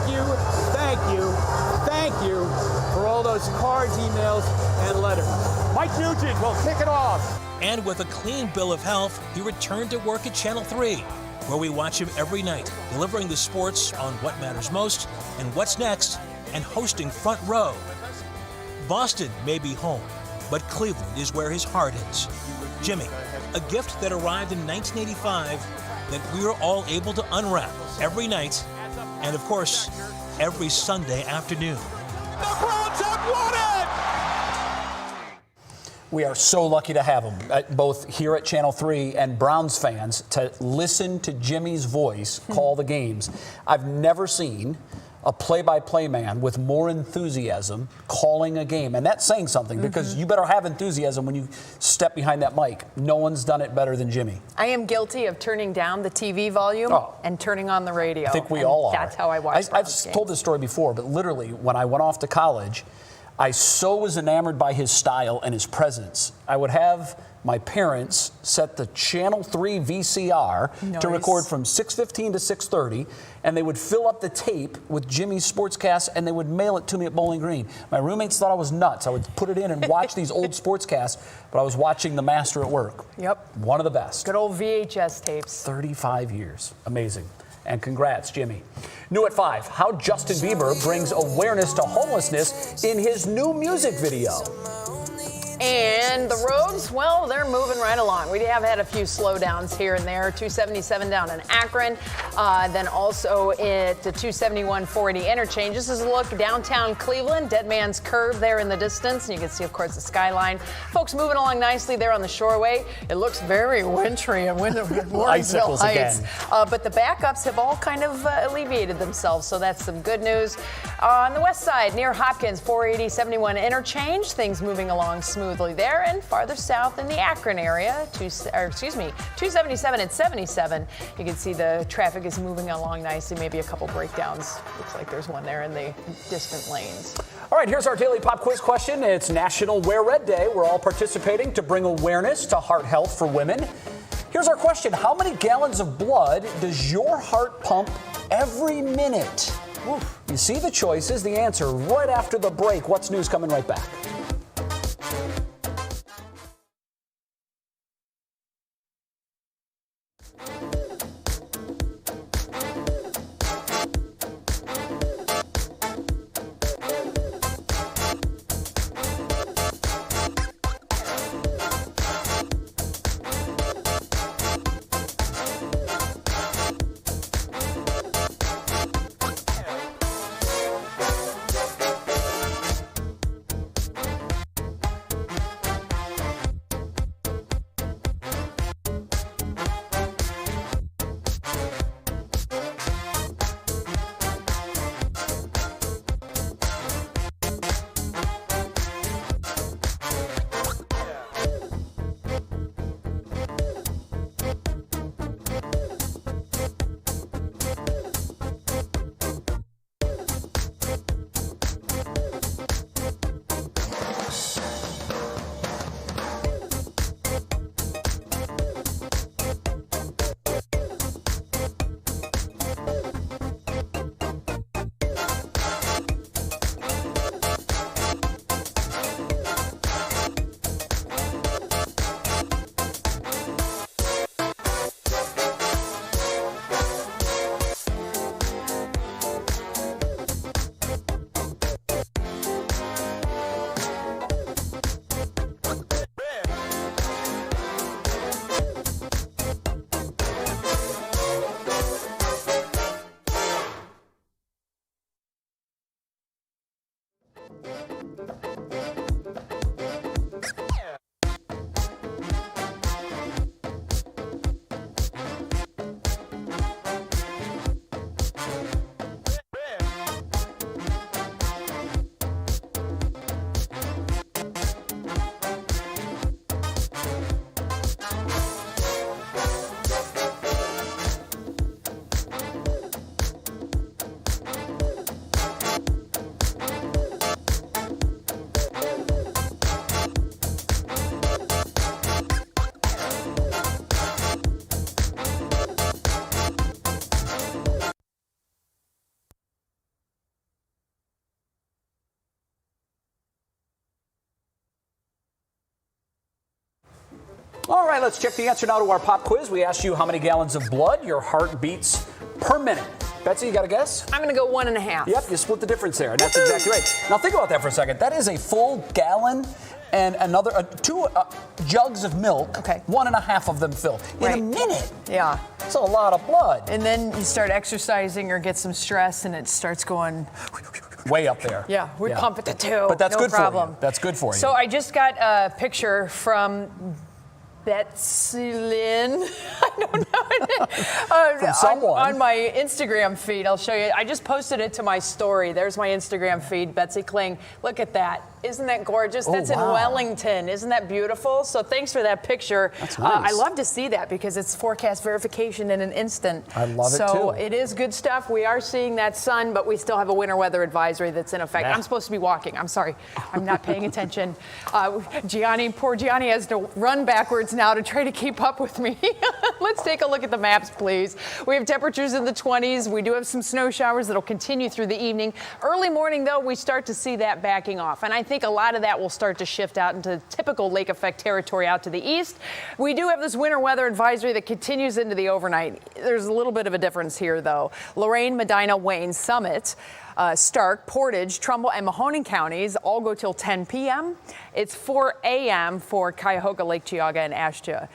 you for all those cards, emails, and letters. Mike Nugent will kick it off. And with a clean bill of health, he returned to work at Channel 3, where we watch him every night, delivering the sports on What Matters Most and What's Next, and hosting Front Row. Boston may be home, but Cleveland is where his heart is. Jimmy, a gift that arrived in 1985 that we are all able to unwrap every night and, of course, every Sunday afternoon. The Browns have won it! We are so lucky to have him, both here at Channel 3 and Browns fans, to listen to Jimmy's voice call the games. I've never seen a play-by-play man with more enthusiasm calling a game. And that's saying something, because you better have enthusiasm when you step behind that mic. No one's done it better than Jimmy. I am guilty of turning down the TV volume and turning on the radio. I think we all are. That's how I watch I've told this story before, but literally, when I went off to college, I so was enamored by his style and his presence. I would have my parents set the Channel 3 VCR to record from 6:15 to 6:30, and they would fill up the tape with Jimmy's sportscasts, and they would mail it to me at Bowling Green. My roommates thought I was nuts. I would put it in and watch these old sportscasts, but I was watching the master at work. Yep. One of the best. Good old VHS tapes. 35 years. Amazing. And congrats, Jimmy. New at 5, how Justin Bieber brings awareness to homelessness in his new music video. And the roads, well, they're moving right along. We have had a few slowdowns here and there. 277 down in Akron, then also at the 271-40 interchange. This is a look downtown Cleveland, Dead Man's Curve there in the distance. And you can see, of course, the skyline. Folks moving along nicely there on the Shoreway. It looks very wintry and Warrensville Heights. But the backups have all kind of alleviated themselves, so that's some good news. On the west side, near Hopkins, 480-71 interchange, things moving along smoothly there, and farther south in the Akron area, 277 and 77, you can see the traffic is moving along nicely. Maybe a couple breakdowns. Looks like there's one there in the distant lanes. All right, here's our daily pop quiz question. It's National Wear Red Day. We're all participating to bring awareness to heart health for women. Here's our question. How many gallons of blood does your heart pump every minute? You see the choices, the answer right after the break. What's News coming right back. All right, let's check the answer now to our pop quiz. We asked you how many gallons of blood your heart beats per minute. Betsy, you got a guess? I'm going to go 1.5. Yep, you split the difference there. That's exactly right. Now think about that for a second. That is a full gallon and another 2 jugs of milk. Okay. 1.5 of them filled in a minute. Yeah. That's a lot of blood. And then you start exercising or get some stress, and it starts going way up there. Yeah, we pump it to 2. But that's no good problem. for you. That's good for you. So I just got a picture from Betsy Lynn. I don't know. From someone. On my Instagram feed, I'll show you. I just posted it to my story. There's my Instagram feed, Betsy Kling. Look at that. Isn't that gorgeous? Oh, That's in wow. Wellington. Isn't that beautiful? So thanks for that picture. That's nice. I love to see that because it's forecast verification in an instant. I love it too. So it is good stuff. We are seeing that sun, but we still have a winter weather advisory that's in effect. Yeah. I'm supposed to be walking. I'm sorry. I'm not paying attention. Poor Gianni has to run backwards now to try to keep up with me. Let's take a look at the maps, please. We have temperatures in the 20s. We do have some snow showers that'll continue through the evening. Early morning, though, we start to see that backing off. And I think a lot of that will start to shift out into typical lake effect territory out to the east. We do have this winter weather advisory that continues into the overnight. There's a little bit of a difference here, though. Lorain, Medina, Wayne, Summit, Stark, Portage, Trumbull, and Mahoning counties all go till 10 p.m. It's 4 a.m. for Cuyahoga, Lake Geauga, and Ashtabula,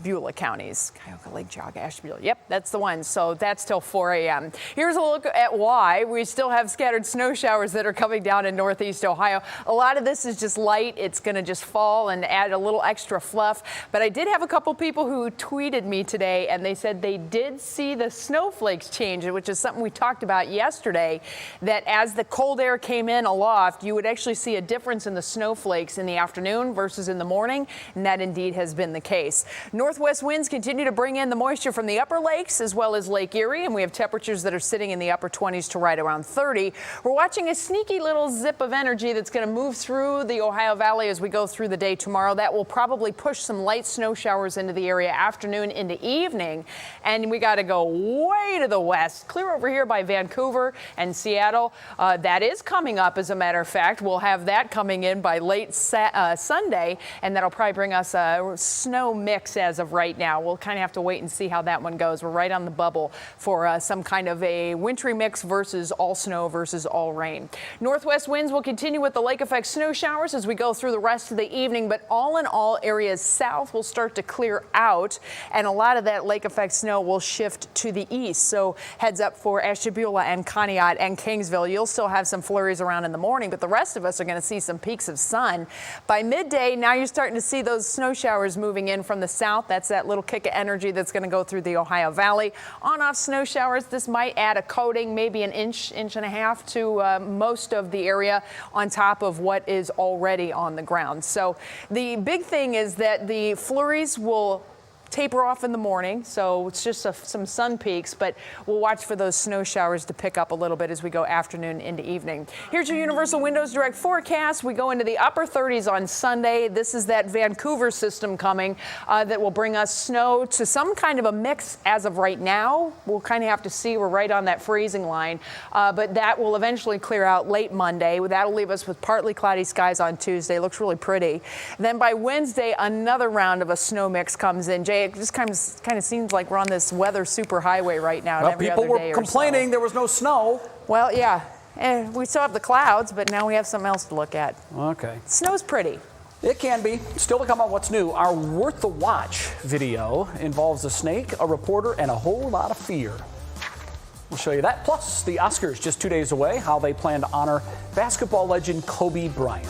Beulah counties. Cuyahoga, Lake Geauga, Ashtabula. Yep, that's the one. So that's till 4 a.m. Here's a look at why we still have scattered snow showers that are coming down in northeast Ohio. A lot of this is just light. It's going to just fall and add a little extra fluff. But I did have a couple people who tweeted me today, and they said they did see the snowflakes change, which is something we talked about yesterday, that as the cold air came in aloft, you would actually see a difference in the snowflakes in the afternoon versus in the morning, and that indeed has been the case. Northwest winds continue to bring in the moisture from the upper lakes as well as Lake Erie, and we have temperatures that are sitting in the upper 20s to right around 30. We're watching a sneaky little zip of energy that's going to move through the Ohio Valley as we go through the day tomorrow. That will probably push some light snow showers into the area afternoon into evening, and we got to go way to the west, clear over here by Vancouver and Seattle. That is coming up, as a matter of fact. We'll have that coming in by late Sunday, and that'll probably bring us a snow mix as of right now. We'll kind of have to wait and see how that one goes. We're right on the bubble for some kind of a wintry mix versus all snow versus all rain. Northwest winds will continue with the lake effect snow showers as we go through the rest of the evening, but all in all, areas south will start to clear out, and a lot of that lake effect snow will shift to the east. So heads up for Ashtabula and Conneaut and Kingsville. You'll still have some flurries around in the morning, but the rest of us are going to see some peaks of sun. By midday, now you're starting to see those snow showers moving in from the south. That's that little kick of energy that's going to go through the Ohio Valley. On-off snow showers, this might add a coating, maybe an inch and a half to most of the area on top of what is already on the ground. So the big thing is that the flurries will taper off in the morning, so it's just some sun peaks, but we'll watch for those snow showers to pick up a little bit as we go afternoon into evening. Here's your Universal Windows Direct forecast. We go into the upper 30s on Sunday. This is that Vancouver system coming that will bring us snow to some kind of a mix as of right now. We'll kind of have to see. We're right on that freezing line, but that will eventually clear out late Monday. That'll leave us with partly cloudy skies on Tuesday. Looks really pretty. Then by Wednesday, another round of a snow mix comes in. Jay, it just kind of seems like we're on this weather superhighway right now. Well, every people other were day complaining there was no snow. Well, yeah. We still have the clouds, but now we have something else to look at. Okay. Snow's pretty. It can be. Still to come on what's new. Our Worth the Watch video involves a snake, a reporter, and a whole lot of fear. We'll show you that. Plus, the Oscars just 2 days away, how they plan to honor basketball legend Kobe Bryant.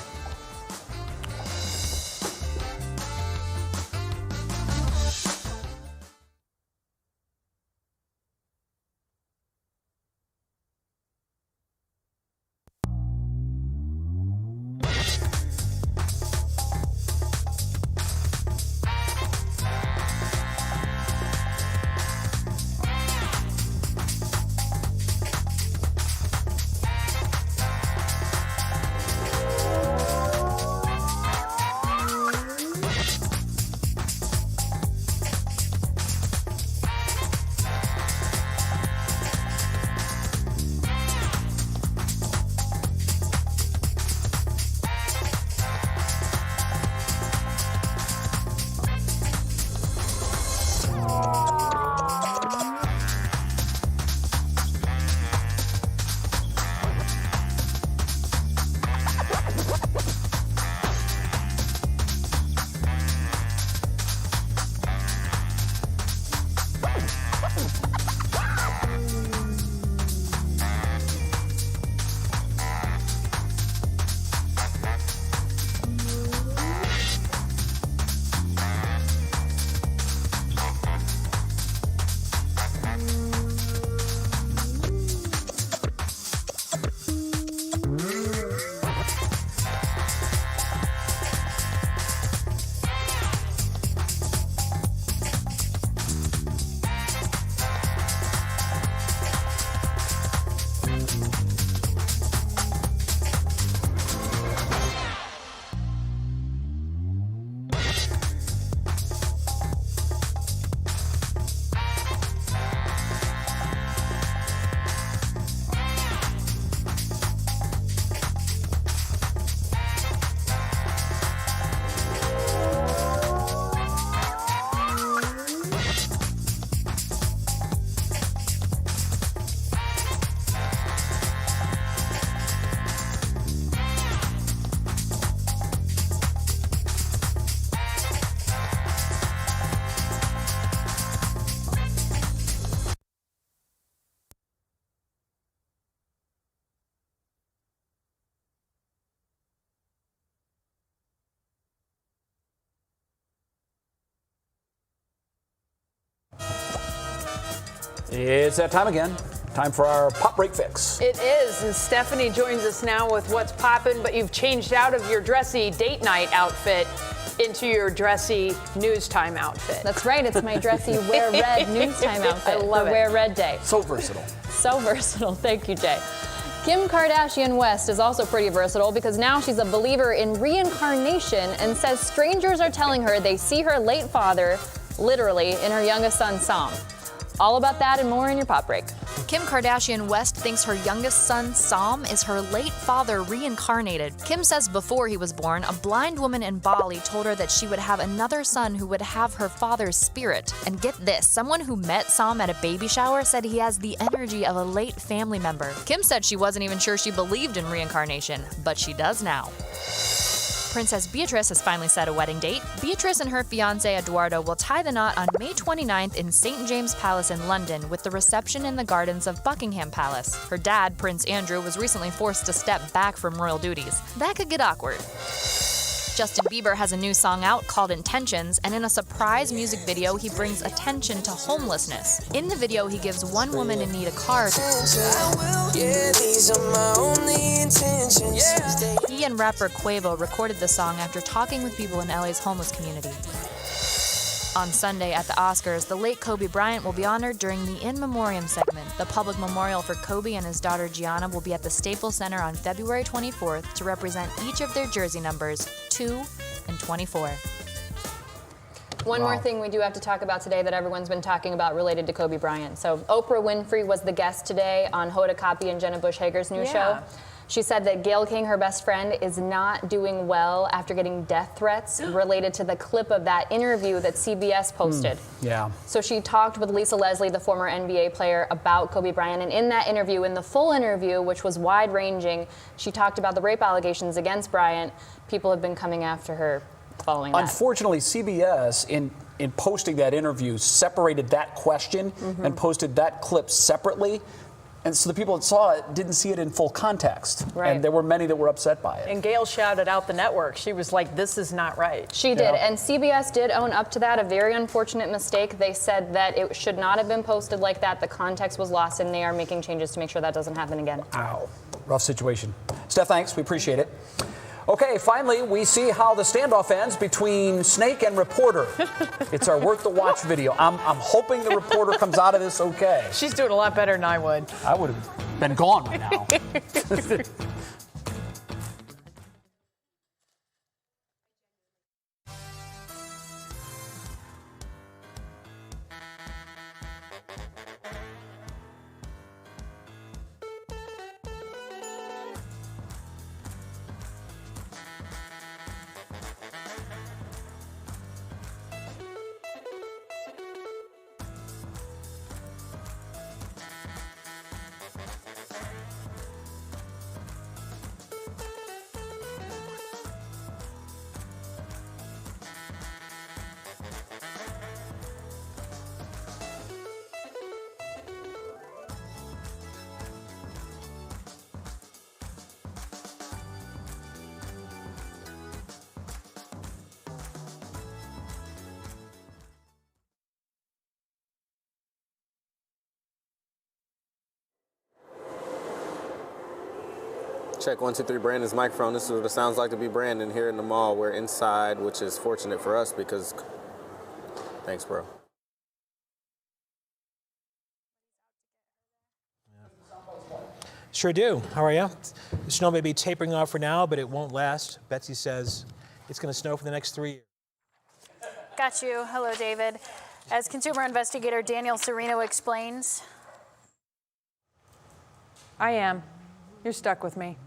It's that time again. Time for our Pop Break Fix. It is, and Stephanie joins us now with what's poppin', but you've changed out of your dressy date night outfit into your dressy news time outfit. That's right, it's my dressy wear red news time outfit. I love for it. Wear Red Day. So versatile. So versatile. Thank you, Jay. Kim Kardashian West is also pretty versatile because now she's a believer in reincarnation and says strangers are telling her they see her late father, literally, in her youngest son's song. All about that and more in your Pop Break. Kim Kardashian West thinks her youngest son, Sam, is her late father reincarnated. Kim says before he was born, a blind woman in Bali told her that she would have another son who would have her father's spirit. And get this, someone who met Sam at a baby shower said he has the energy of a late family member. Kim said she wasn't even sure she believed in reincarnation, but she does now. Princess Beatrice has finally set a wedding date. Beatrice and her fiancé Eduardo will tie the knot on May 29th in St. James Palace in London, with the reception in the gardens of Buckingham Palace. Her dad, Prince Andrew, was recently forced to step back from royal duties. That could get awkward. Justin Bieber has a new song out called Intentions, and in a surprise music video, he brings attention to homelessness. In the video, he gives one woman in need a car. He and rapper Quavo recorded the song after talking with people in LA's homeless community. On Sunday at the Oscars, the late Kobe Bryant will be honored during the In Memoriam segment. The public memorial for Kobe and his daughter Gianna will be at the Staples Center on February 24th to represent each of their jersey numbers, 2 and 24. One more thing we do have to talk about today that everyone's been talking about related to Kobe Bryant. So Oprah Winfrey was the guest today on Hoda Kotb and Jenna Bush Hager's new show. She said that Gayle King, her best friend, is not doing well after getting death threats related to the clip of that interview that CBS posted. Yeah. So she talked with Lisa Leslie, the former NBA player, about Kobe Bryant. And in that interview, in the full interview, which was wide-ranging, she talked about the rape allegations against Bryant. People have been coming after her following that. Unfortunately, CBS, in posting that interview, separated that question and posted that clip separately. And so the people that saw it didn't see it in full context. Right. And there were many that were upset by it. And Gayle shouted out the network. She was like, this is not right. She did, and CBS did own up to that, a very unfortunate mistake. They said that it should not have been posted like that. The context was lost, and they are making changes to make sure that doesn't happen again. Wow. Rough situation. Steph, thanks. We appreciate it. Okay, finally, we see how the standoff ends between Snake and reporter. It's our worth the watch video. I'm hoping the reporter comes out of this okay. She's doing a lot better than I would. I would have been gone by now. Check 1, 2, 3, Brandon's microphone. This is what it sounds like to be Brandon here in the mall. We're inside, which is fortunate for us because, thanks, bro. Sure do. How are you? The snow may be tapering off for now, but it won't last. Betsy says it's going to snow for the next 3 years. Got you. Hello, David. As consumer investigator Daniel Serino explains. I am. You're stuck with me.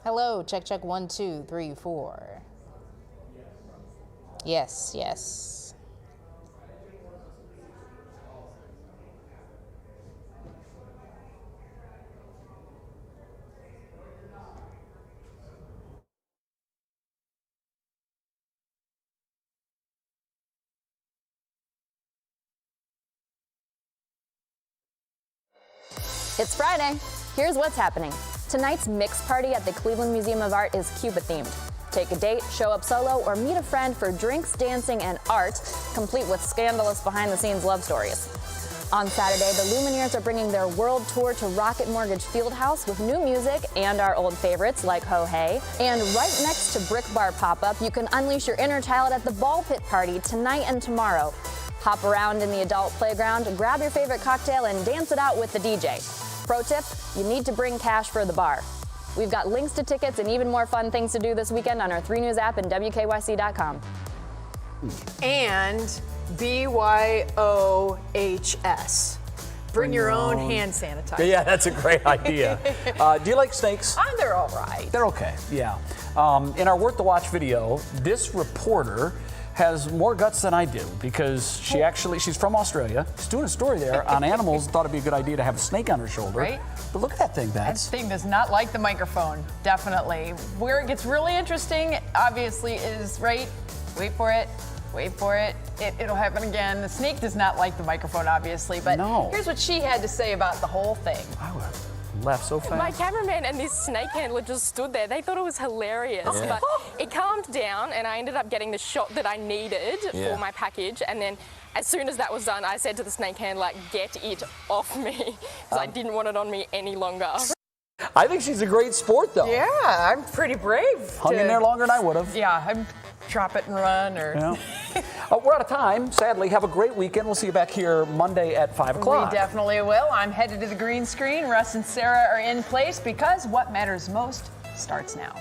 Hello, check, check, 1, 2, 3, 4. Yes, yes. It's Friday. Here's what's happening. Tonight's mix party at the Cleveland Museum of Art is Cuba themed. Take a date, show up solo, or meet a friend for drinks, dancing, and art, complete with scandalous behind-the-scenes love stories. On Saturday, the Lumineers are bringing their world tour to Rocket Mortgage Fieldhouse with new music and our old favorites like Ho Hey. And right next to Brick Bar Pop-Up, you can unleash your inner child at the Ball Pit Party tonight and tomorrow. Hop around in the adult playground, grab your favorite cocktail, and dance it out with the DJ. Pro tip, you need to bring cash for the bar. We've got links to tickets and even more fun things to do this weekend on our 3 News app and WKYC.com. And BYOHS. Bring your own hand sanitizer. Yeah, that's a great idea. Do you like snakes? They're all right. They're okay, yeah. In our Worth the Watch video, this reporter has more guts than I do because she's from Australia. She's doing a story there on animals. Thought it'd be a good idea to have a snake on her shoulder. Right. But look at that thing, Bats. That thing does not like the microphone, definitely. Where it gets really interesting, obviously, is right. Wait for it. Wait for it. It'll happen again. The snake does not like the microphone, obviously. But here's what she had to say about the whole thing. Laughed so fast. My cameraman and this snake handler just stood there. They thought it was hilarious, but it calmed down and I ended up getting the shot that I needed for my package. And then as soon as that was done, I said to the snake handler, get it off me, because I didn't want it on me any longer. I think she's a great sport, though. Yeah, I'm pretty brave. Hung in there longer than I would have. Yeah, I'd drop it and run. Or. Yeah. We're out of time, sadly. Have a great weekend. We'll see you back here Monday at 5 o'clock. We definitely will. I'm headed to the green screen. Russ and Sarah are in place because what matters most starts now.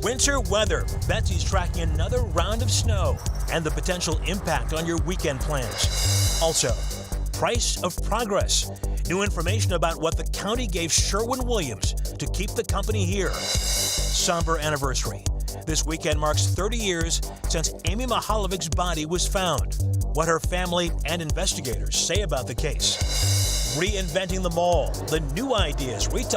Winter weather. Betsy's tracking another round of snow and the potential impact on your weekend plans. Also, price of progress. New information about what the county gave Sherwin-Williams to keep the company here. Somber anniversary. This weekend marks 30 years since Amy Mihaljevic's body was found. What her family and investigators say about the case. Reinventing the mall. The new ideas retail